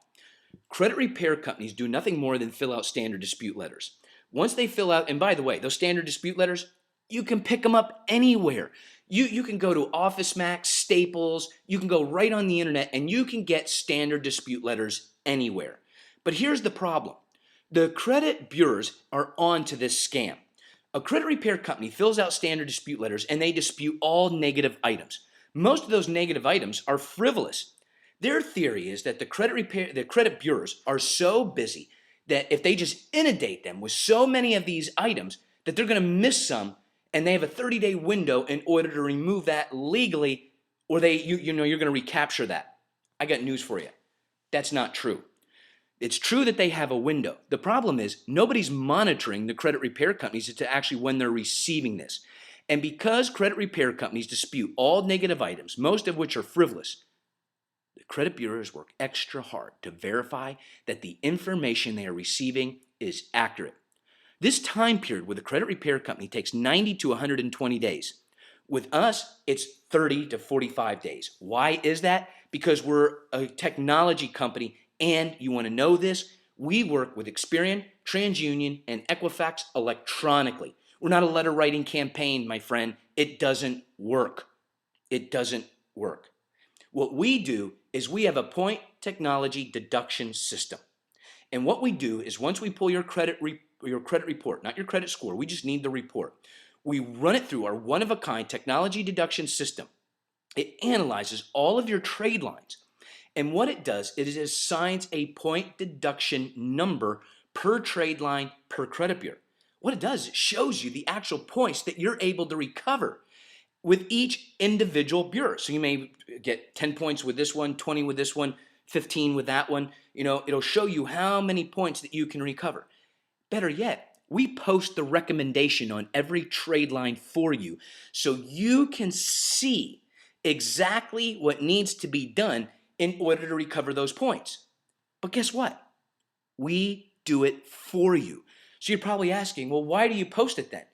Credit repair companies do nothing more than fill out standard dispute letters. Once they fill out, and by the way, those standard dispute letters, you can pick them up anywhere. You can go to OfficeMax, Staples, you can go right on the internet, and you can get standard dispute letters anywhere. But here's the problem. The credit bureaus are on to this scam. A credit repair company fills out standard dispute letters, and they dispute all negative items. Most of those negative items are frivolous. Their theory is that the credit bureaus are so busy that if they just inundate them with so many of these items that they're going to miss some, and they have a 30-day window in order to remove that legally, or you're going to recapture that. I got news for you. That's not true. It's true that they have a window. The problem is nobody's monitoring the credit repair companies as to actually when they're receiving this. And because credit repair companies dispute all negative items, most of which are frivolous, the credit bureaus work extra hard to verify that the information they are receiving is accurate. This time period with a credit repair company takes 90 to 120 days. With us, it's 30 to 45 days. Why is that? Because we're a technology company, and you want to know this, we work with Experian, TransUnion, and Equifax electronically. We're not a letter writing campaign, my friend. It doesn't work. It doesn't work. What we do is we have a point technology deduction system. And what we do is once we pull your credit report, not your credit score, we just need the report. We run it through our one-of-a-kind technology deduction system. It analyzes all of your trade lines. And what it does is it assigns a point deduction number per trade line per credit bureau. What it does is it shows you the actual points that you're able to recover with each individual bureau. So you may get 10 points with this one, 20 with this one, 15 with that one. It'll show you how many points that you can recover. Better yet, We post the recommendation on every trade line for you so you can see exactly what needs to be done in order to recover those points. But guess what? We do it for you. So you're probably asking, well, why do you post it then?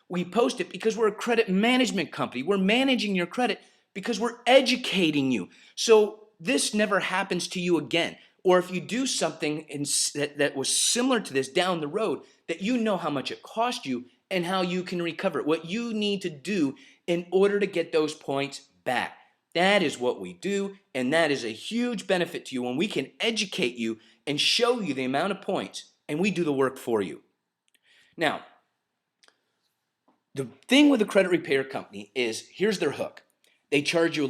We post it because we're a credit management company. We're managing your credit because we're educating you. So this never happens to you again. Or if you do something that was similar to this down the road, that you know how much it cost you and how you can recover it, what you need to do in order to get those points back. That is what we do, and that is a huge benefit to you when we can educate you and show you the amount of points, and we do the work for you. Now, the thing with a credit repair company is, here's their hook. They charge you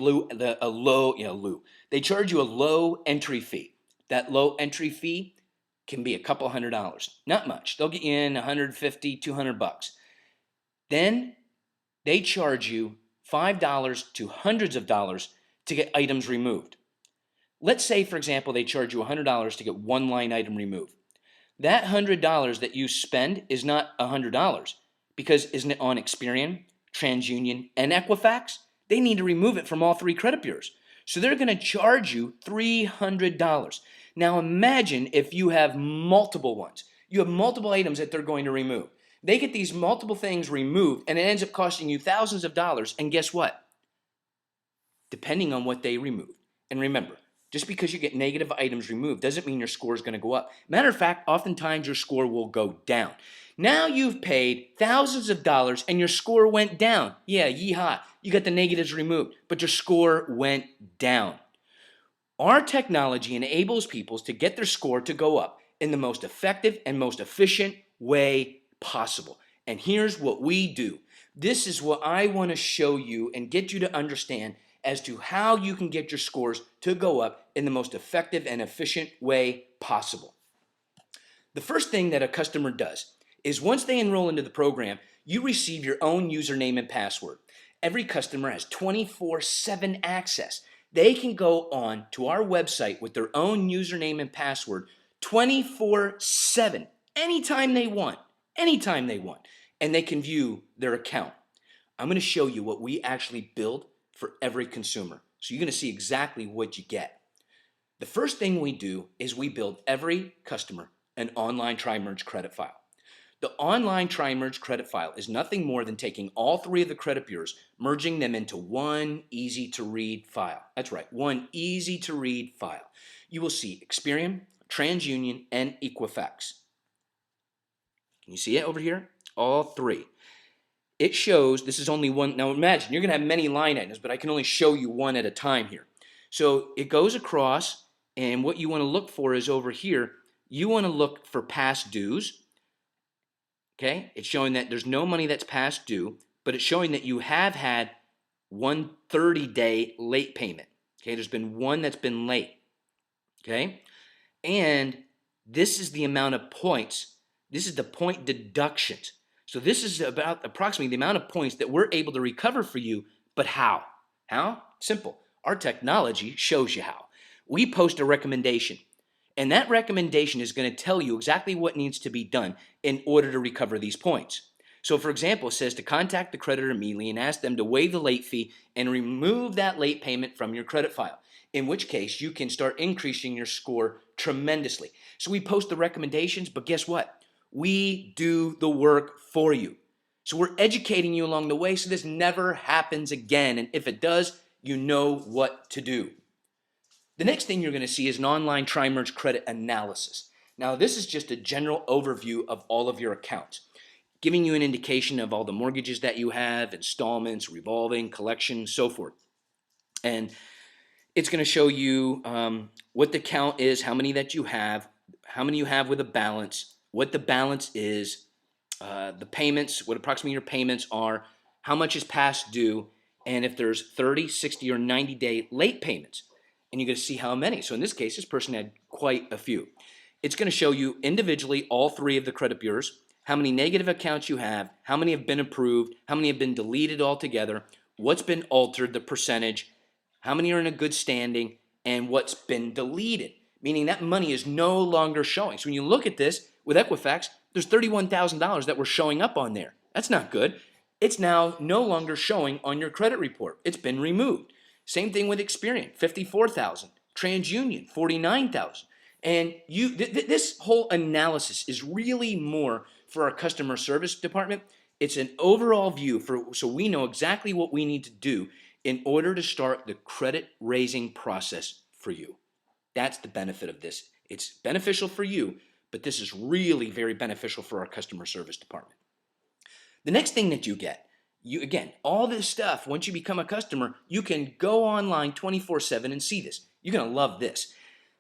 They charge you a low entry fee. That low entry fee can be a couple $100, not much. They'll get you in 150, 200 bucks. Then they charge you $5 to hundreds of dollars to get items removed. Let's say, for example, they charge you $100 to get one line item removed. That $100 that you spend is not $100 because isn't it on Experian, TransUnion, and Equifax? They need to remove it from all three credit bureaus. So they're going to charge you $300. Now imagine if you have multiple ones. You have multiple items that they're going to remove. They get these multiple things removed and it ends up costing you thousands of dollars. And guess what? Depending on what they remove. And remember, just because you get negative items removed doesn't mean your score is going to go up. Matter of fact, oftentimes your score will go down. Now you've paid thousands of dollars and your score went down. Yeah, yeehaw. You got the negatives removed, but your score went down. Our technology enables people to get their score to go up in the most effective and most efficient way possible. And here's what we do. This is what I want to show you and get you to understand as to how you can get your scores to go up in the most effective and efficient way possible. The first thing that a customer does is once they enroll into the program, you receive your own username and password. Every customer has 24/7 access. They can go on to our website with their own username and password 24/7, anytime they want, and they can view their account. I'm going to show you what we actually build for every consumer. So you're going to see exactly what you get. The first thing we do is we build every customer an online tri-merge credit file. The online tri-merge credit file is nothing more than taking all three of the credit bureaus, merging them into one easy-to-read file. That's right, one easy-to-read file. You will see Experian, TransUnion, and Equifax. Can you see it over here? All three. It shows this is only one. Now imagine you're going to have many line items, but I can only show you one at a time here. So it goes across, and what you want to look for is over here. You want to look for past dues. Okay, it's showing that there's no money that's past due, but it's showing that you have had one 30-day late payment. Okay, there's been one that's been late. Okay, and this is the amount of points. This is the point deductions. So this is about approximately the amount of points that we're able to recover for you, but how? How? Simple. Our technology shows you how. We post a recommendation, and that recommendation is going to tell you exactly what needs to be done in order to recover these points. So for example, it says to contact the creditor immediately and ask them to waive the late fee and remove that late payment from your credit file, in which case you can start increasing your score tremendously. So we post the recommendations, but guess what? We do the work for you. So we're educating you along the way so this never happens again. And if it does, you know what to do. The next thing you're going to see is an online tri-merge credit analysis. Now, this is just a general overview of all of your accounts, giving you an indication of all the mortgages that you have, installments, revolving, collection, so forth. And it's going to show you what the count is, how many that you have with a balance, what the balance is, the payments, what approximately your payments are, how much is past due, and if there's 30, 60, or 90-day late payments. And you're going to see how many. So in this case, this person had quite a few. It's going to show you individually all three of the credit bureaus, how many negative accounts you have, how many have been approved, how many have been deleted altogether, what's been altered, the percentage, how many are in a good standing, and what's been deleted, meaning that money is no longer showing. So when you look at this with Equifax, There's $31,000 that were showing up on there. That's not good. It's now no longer showing on your credit report. It's been removed. Same thing with Experian, 54,000. TransUnion, 49,000. And this whole analysis is really more for our customer service department. It's an overall view so we know exactly what we need to do in order to start the credit raising process for you. That's the benefit of this. It's beneficial for you, but this is really very beneficial for our customer service department. The next thing that you get, again, all this stuff, once you become a customer, you can go online 24/7 and see this. You're going to love this.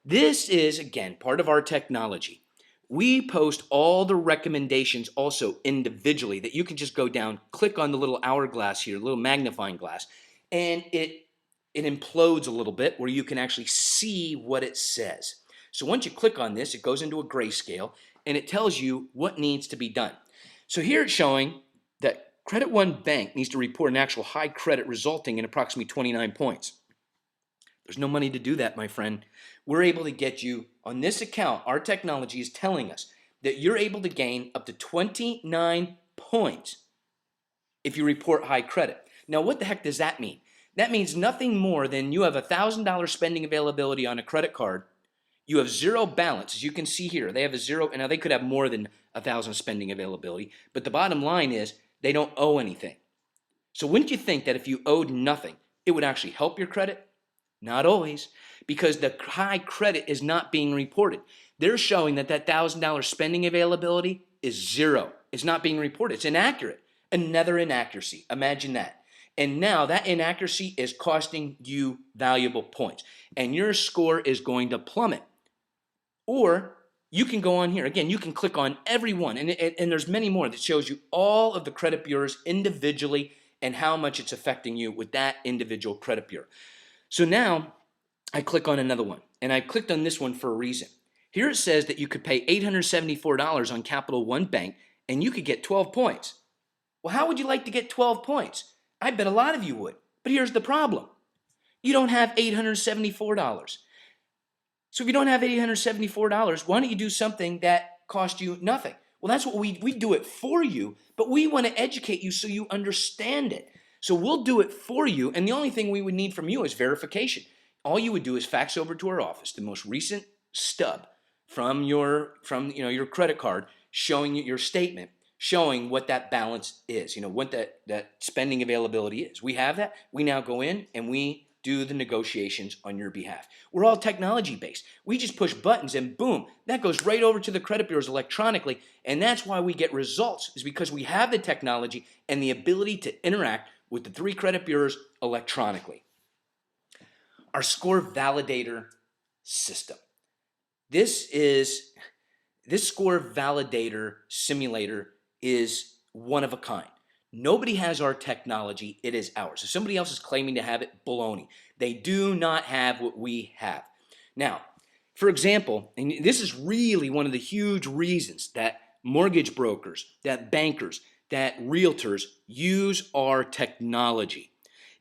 This is, again, part of our technology. We post all the recommendations also individually that you can just go down, click on the little hourglass here, little magnifying glass, and it implodes a little bit where you can actually see what it says. So once you click on this, it goes into a grayscale and it tells you what needs to be done. So here it's showing that Credit One Bank needs to report an actual high credit resulting in approximately 29 points. There's no money to do that, my friend. We're able to get you on this account. Our technology is telling us that you're able to gain up to 29 points if you report high credit. Now, what the heck does that mean? That means nothing more than you have $1,000 spending availability on a credit card. You have zero balance. As you can see here, they have a zero. Now, they could have more than 1,000 spending availability, but the bottom line is they don't owe anything. So wouldn't you think that if you owed nothing, it would actually help your credit? Not always, because the high credit is not being reported. They're showing that $1,000 spending availability is zero. It's not being reported. It's inaccurate. Another inaccuracy. Imagine that. And now that inaccuracy is costing you valuable points, and your score is going to plummet. Or you can go on here. Again, you can click on every one, and there's many more that shows you all of the credit bureaus individually and how much it's affecting you with that individual credit bureau. So now I click on another one, and I clicked on this one for a reason. Here it says that you could pay $874 on Capital One Bank, and you could get 12 points. Well, how would you like to get 12 points? I bet a lot of you would, but here's the problem. You don't have $874. So if you don't have $874, why don't you do something that costs you nothing? Well, that's what we do it for you, but we want to educate you so you understand it. So we'll do it for you, and the only thing we would need from you is verification. All you would do is fax over to our office the most recent stub from your credit card showing your statement, showing what that balance is, what that spending availability is. We have that. We now go in and we do the negotiations on your behalf. We're all technology based. We just push buttons and boom, that goes right over to the credit bureaus electronically. And that's why we get results, is because we have the technology and the ability to interact with the 3 credit bureaus electronically. Our score validator system. This score validator simulator is one of a kind. Nobody has our technology. It is ours. If somebody else is claiming to have it, baloney. They do not have what we have. Now, for example, and this is really one of the huge reasons that mortgage brokers, that bankers, that realtors use our technology,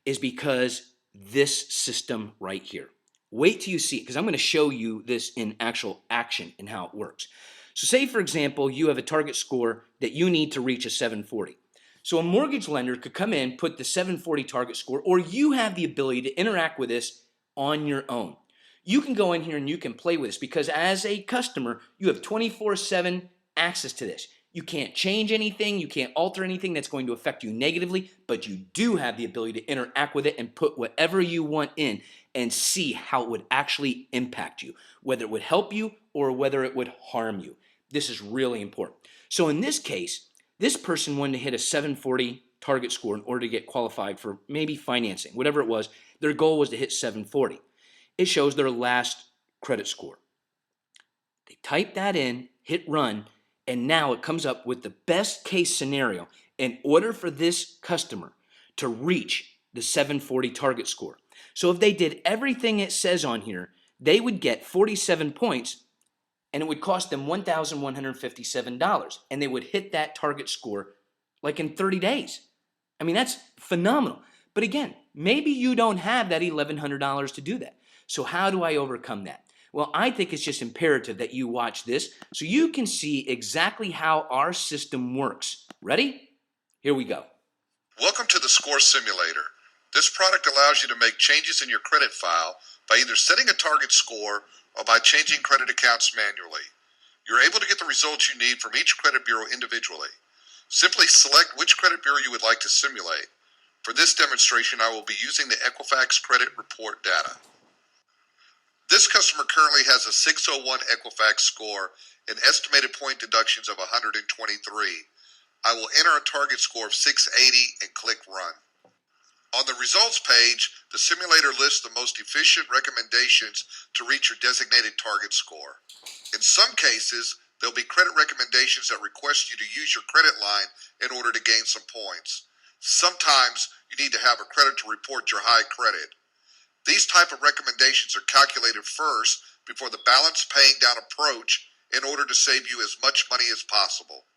is because this system right here. Wait till you see it, because I'm going to show you this in actual action and how it works. So say, for example, you have a target score that you need to reach a 740. So a mortgage lender could come in, put the 740 target score, or you have the ability to interact with this on your own. You can go in here and you can play with this, because as a customer, you have 24/7 access to this. You can't change anything. You can't alter anything that's going to affect you negatively, but you do have the ability to interact with it and put whatever you want in and see how it would actually impact you, whether it would help you or whether it would harm you. This is really important. So in this case, this person wanted to hit a 740 target score in order to get qualified for maybe financing, whatever it was. Their goal was to hit 740. It shows their last credit score. They type that in, hit run, and now it comes up with the best case scenario in order for this customer to reach the 740 target score. So if they did everything it says on here, they would get 47 points, and it would cost them $1,157, and they would hit that target score like in 30 days. I mean, that's phenomenal. But again, maybe you don't have that $1,100 to do that. So how do I overcome that? Well, I think it's just imperative that you watch this so you can see exactly how our system works. Ready? Here we go. Welcome to the Score Simulator. This product allows you to make changes in your credit file by either setting a target score or by changing credit accounts manually. You're able to get the results you need from each credit bureau individually. Simply select which credit bureau you would like to simulate. For this demonstration, I will be using the Equifax credit report data. This customer currently has a 601 Equifax score and estimated point deductions of 123. I will enter a target score of 680 and click Run. On the results page, the simulator lists the most efficient recommendations to reach your designated target score. In some cases, there'll be credit recommendations that request you to use your credit line in order to gain some points. Sometimes you need to have a credit to report your high credit. These type of recommendations are calculated first before the balance paying down approach in order to save you as much money as possible.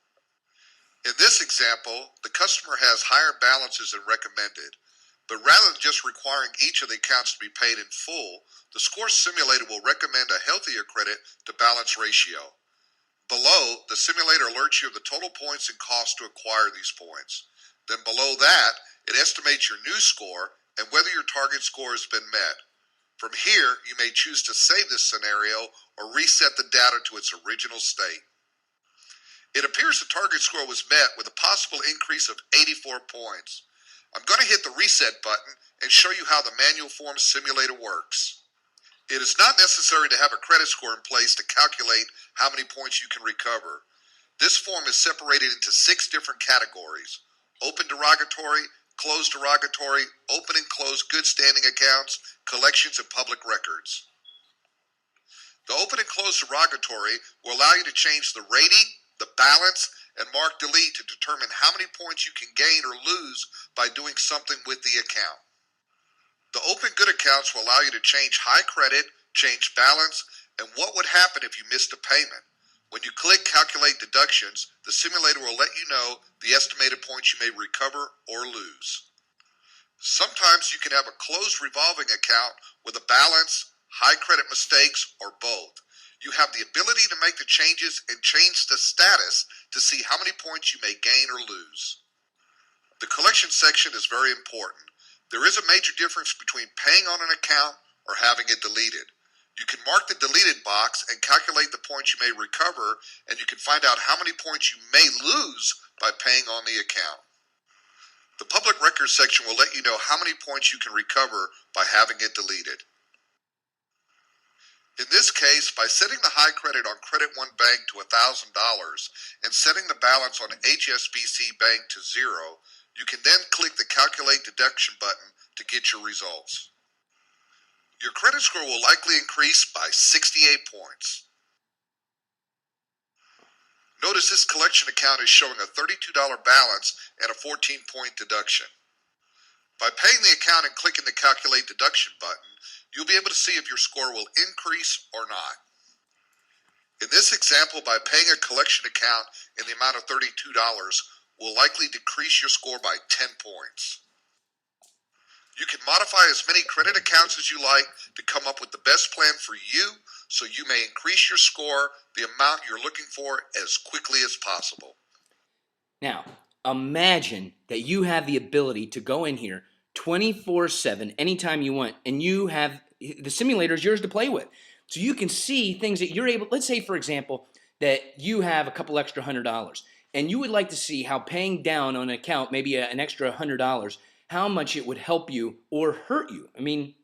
In this example, the customer has higher balances than recommended, but rather than just requiring each of the accounts to be paid in full, the score simulator will recommend a healthier credit to balance ratio. Below, the simulator alerts you of the total points and cost to acquire these points. Then below that, it estimates your new score and whether your target score has been met. From here, you may choose to save this scenario or reset the data to its original state. It appears the target score was met with a possible increase of 84 points. I'm going to hit the reset button and show you how the manual form simulator works. It is not necessary to have a credit score in place to calculate how many points you can recover. This form is separated into 6 different categories: open derogatory, closed derogatory, open and closed good standing accounts, collections, and public records. The open and closed derogatory will allow you to change the rating, the balance, and mark delete to determine how many points you can gain or lose by doing something with the account. The open good accounts will allow you to change high credit, change balance, and what would happen if you missed a payment. When you click Calculate Deductions, the simulator will let you know the estimated points you may recover or lose. Sometimes you can have a closed revolving account with a balance, high credit mistakes, or both. You have the ability to make the changes and change the status to see how many points you may gain or lose. The collection section is very important. There is a major difference between paying on an account or having it deleted. You can mark the deleted box and calculate the points you may recover, and you can find out how many points you may lose by paying on the account. The public records section will let you know how many points you can recover by having it deleted. In this case, by setting the high credit on Credit One Bank to $1,000 and setting the balance on HSBC Bank to 0, you can then click the Calculate Deduction button to get your results. Your credit score will likely increase by 68 points. Notice this collection account is showing a $32 balance and a 14-point deduction. By paying the account and clicking the Calculate Deduction button, you'll be able to see if your score will increase or not. In this example, by paying a collection account in the amount of $32 will likely decrease your score by 10 points. You can modify as many credit accounts as you like to come up with the best plan for you so you may increase your score, the amount you're looking for, as quickly as possible. Now, imagine that you have the ability to go in here 24/7 anytime you want, and you have the simulator is yours to play with. So you can see things that you're able, let's say for example, that you have a couple extra $100 and you would like to see how paying down on an account, maybe an extra $100, how much it would help you or hurt you. I mean,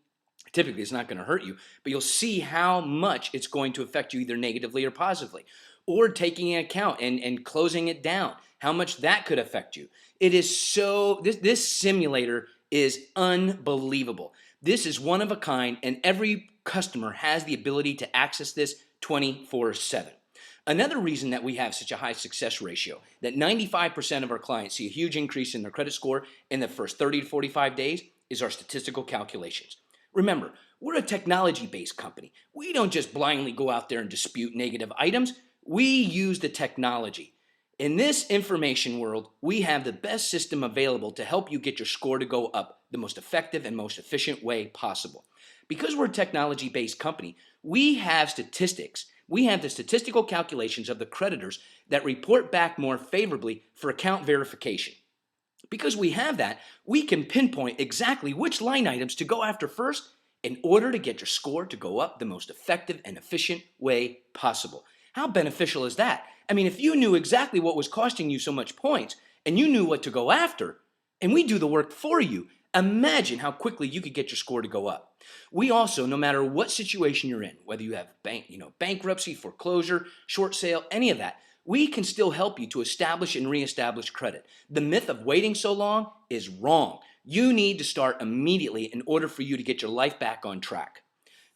typically it's not going to hurt you, but you'll see how much it's going to affect you either negatively or positively. Or taking an account and closing it down, how much that could affect you. It is so, this simulator is unbelievable. This is one of a kind, and every customer has the ability to access this 24/7. Another reason that we have such a high success ratio, that 95% of our clients see a huge increase in their credit score in the first 30 to 45 days, is our statistical calculations. Remember, we're a technology-based company. We don't just blindly go out there and dispute negative items. We use the technology. In this information world, we have the best system available to help you get your score to go up the most effective and most efficient way possible. Because we're a technology-based company, we have statistics. We have the statistical calculations of the creditors that report back more favorably for account verification. Because we have that, we can pinpoint exactly which line items to go after first in order to get your score to go up the most effective and efficient way possible. How beneficial is that? I mean, if you knew exactly what was costing you so much points and you knew what to go after, and we do the work for you, imagine how quickly you could get your score to go up. We also, no matter what situation you're in, whether you have bankruptcy, foreclosure, short sale, any of that, we can still help you to establish and reestablish credit. The myth of waiting so long is wrong. You need to start immediately in order for you to get your life back on track.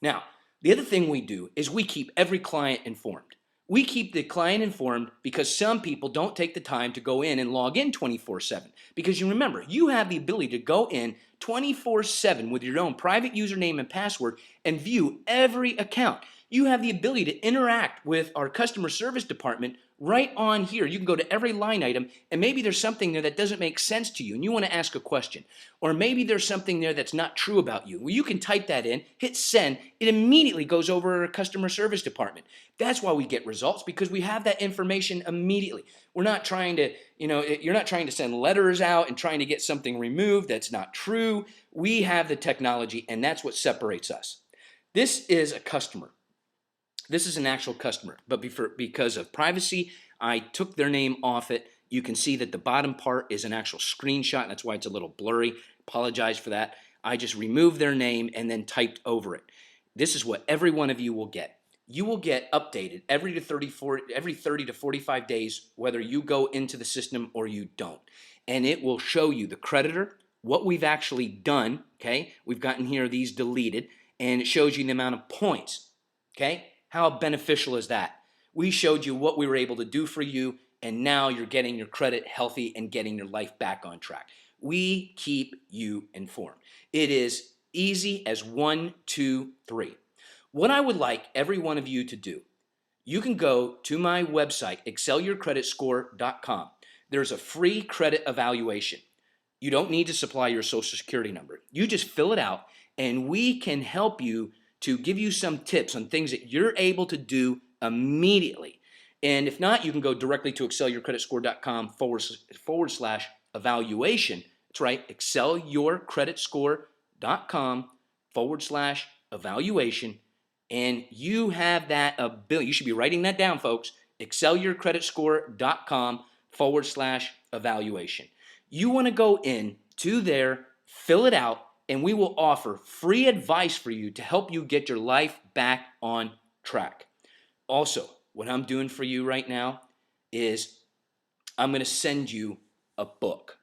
Now, the other thing we do is we keep every client informed. We keep the client informed because some people don't take the time to go in and log in 24/7. Because you remember, you have the ability to go in 24/7 with your own private username and password and view every account. You have the ability to interact with our customer service department right on here. You can go to every line item, and maybe there's something there that doesn't make sense to you and you want to ask a question. Or maybe there's something there that's not true about you. Well, you can type that in, hit send, it immediately goes over to our customer service department. That's why we get results, because we have that information immediately. We're not trying to, you're not trying to send letters out and trying to get something removed that's not true. We have the technology, and that's what separates us. This is a customer. This is an actual customer, but because of privacy, I took their name off it. You can see that the bottom part is an actual screenshot, and that's why it's a little blurry. Apologize for that. I just removed their name and then typed over it. This is what every one of you will get. You will get updated every 30 to 45 days, whether you go into the system or you don't. And it will show you the creditor, what we've actually done, okay? We've gotten here these deleted, and it shows you the amount of points, okay? How beneficial is that? We showed you what we were able to do for you, and now you're getting your credit healthy and getting your life back on track. We keep you informed. It is easy as 1, 2, 3. What I would like every one of you to do, you can go to my website, excelyourcreditscore.com. There's a free credit evaluation. You don't need to supply your social security number. You just fill it out, and we can help you to give you some tips on things that you're able to do immediately. And if not, you can go directly to excelyourcreditscore.com / evaluation. That's right, excelyourcreditscore.com / evaluation. And you have that ability. You should be writing that down, folks. excelyourcreditscore.com / evaluation. You want to go in to there, fill it out, and we will offer free advice for you to help you get your life back on track. Also, what I'm doing for you right now is I'm going to send you a book.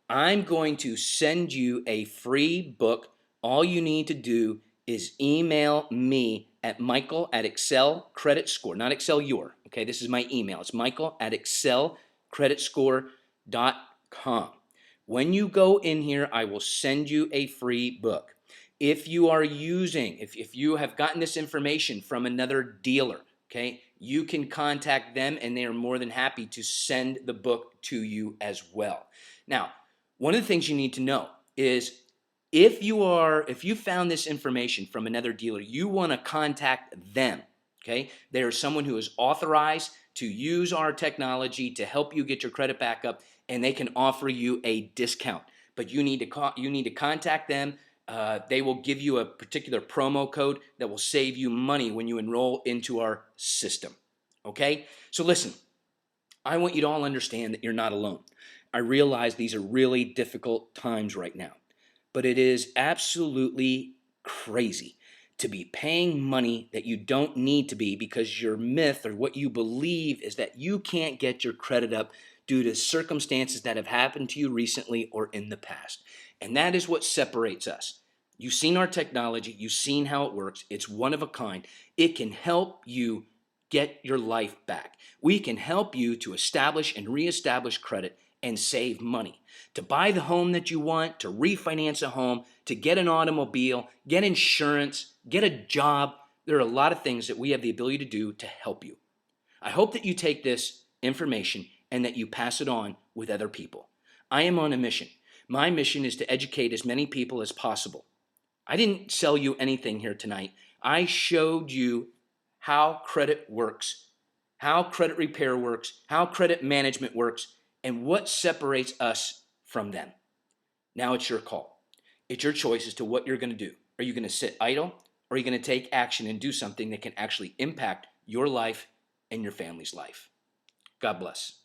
I'm going to send you a free book. All you need to do is email me at michael@excelcreditscore, not Excel your, okay? This is my email. It's michael@excelcreditscore.com. When you go in here, I will send you a free book. If you are using, if you have gotten this information from another dealer, okay, you can contact them and they are more than happy to send the book to you as well. Now, one of the things you need to know is if you found this information from another dealer, you want to contact them, okay? They are someone who is authorized to use our technology to help you get your credit back up, and they can offer you a discount. But you need to contact them. They will give you a particular promo code that will save you money when you enroll into our system. Okay? So listen, I want you to all understand that you're not alone. I realize these are really difficult times right now, but it is absolutely crazy to be paying money that you don't need to be because your myth or what you believe is that you can't get your credit up due to circumstances that have happened to you recently or in the past. And that is what separates us. You've seen our technology. You've seen how it works. It's one of a kind. It can help you get your life back. We can help you to establish and reestablish credit and save money, to buy the home that you want, to refinance a home, to get an automobile, get insurance, get a job. There are a lot of things that we have the ability to do to help you. I hope that you take this information and that you pass it on with other people. I am on a mission. My mission is to educate as many people as possible. I didn't sell you anything here tonight. I showed you how credit works, how credit repair works, how credit management works, and what separates us from them. Now it's your call. It's your choice as to what you're going to do. Are you going to sit idle, or are you going to take action and do something that can actually impact your life and your family's life? God bless.